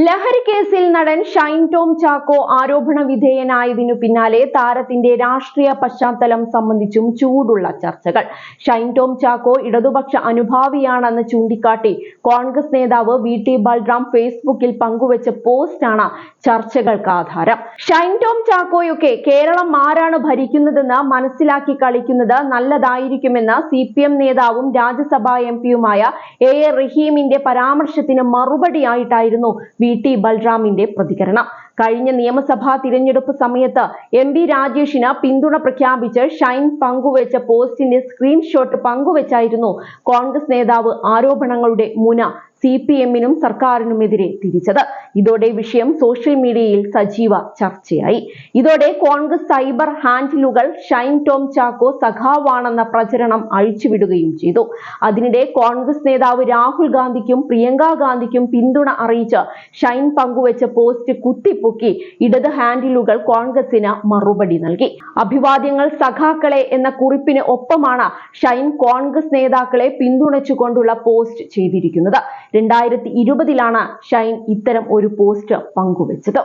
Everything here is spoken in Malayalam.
ലഹരി കേസിൽ നടൻ ഷൈൻ ടോം ചാക്കോ ആരോപണ വിധേയനായതിനു പിന്നാലെ താരത്തിന്റെ രാഷ്ട്രീയ പശ്ചാത്തലം സംബന്ധിച്ചും ചൂടുള്ള ചർച്ചകൾ. ഷൈൻ ടോം ചാക്കോ ഇടതുപക്ഷ അനുഭാവിയാണെന്ന് ചൂണ്ടിക്കാട്ടി കോൺഗ്രസ് നേതാവ് വി.ടി. ബൽറാം ഫേസ്ബുക്കിൽ പങ്കുവച്ച പോസ്റ്റാണ് ചർച്ചകൾക്ക് ആധാരം. ഷൈൻ ടോം ചാക്കോയൊക്കെ കേരളം ആരാണ് ഭരിക്കുന്നതെന്ന് മനസ്സിലാക്കി കളിക്കുന്നത് നല്ലതായിരിക്കുമെന്ന് CPM നേതാവും രാജ്യസഭാ MP-യുമായ A. റഹീമിന്റെ പരാമർശത്തിന് മറുപടിയായിട്ടായിരുന്നു വി.ടി. ബൽറാമിന്റെ പ്രതികരണം. കഴിഞ്ഞ നിയമസഭാ തിരഞ്ഞെടുപ്പ് സമയത്ത് MP രാജേഷിന് പിന്തുണ പ്രഖ്യാപിച്ച് ഷൈൻ പങ്കുവച്ച പോസ്റ്റിന്റെ സ്ക്രീൻഷോട്ട് പങ്കുവച്ചായിരുന്നു കോൺഗ്രസ് നേതാവ് ആരോപണങ്ങളുടെ മുന CPM-നും സർക്കാരിനുമെതിരെ തിരിച്ചത്. ഇതോടെ വിഷയം സോഷ്യൽ മീഡിയയിൽ സജീവ ചർച്ചയായി. ഇതോടെ കോൺഗ്രസ് സൈബർ ഹാൻഡിലുകൾ ഷൈൻ ടോം ചാക്കോ സഖാവാണെന്ന പ്രചരണം അഴിച്ചുവിടുകയും ചെയ്തു. അതിനിടെ കോൺഗ്രസ് നേതാവ് രാഹുൽ ഗാന്ധിക്കും പ്രിയങ്ക ഗാന്ധിക്കും പിന്തുണ അറിയിച്ച് ഷൈൻ പങ്കുവച്ച പോസ്റ്റ് കുത്തിപ്പൊക്കി ഇടത് ഹാൻഡിലുകൾ കോൺഗ്രസിന് മറുപടി നൽകി. അഭിവാദ്യങ്ങൾ സഖാക്കളെ എന്ന കുറിപ്പിന് ഒപ്പമാണ് ഷൈൻ കോൺഗ്രസ് നേതാക്കളെ പിന്തുണച്ചുകൊണ്ടുള്ള പോസ്റ്റ് ചെയ്തിരിക്കുന്നത്. 2020-ലാണ് ഷൈൻ ഇത്തരം ഒരു പോസ്റ്റ് പങ്കുവച്ചത്.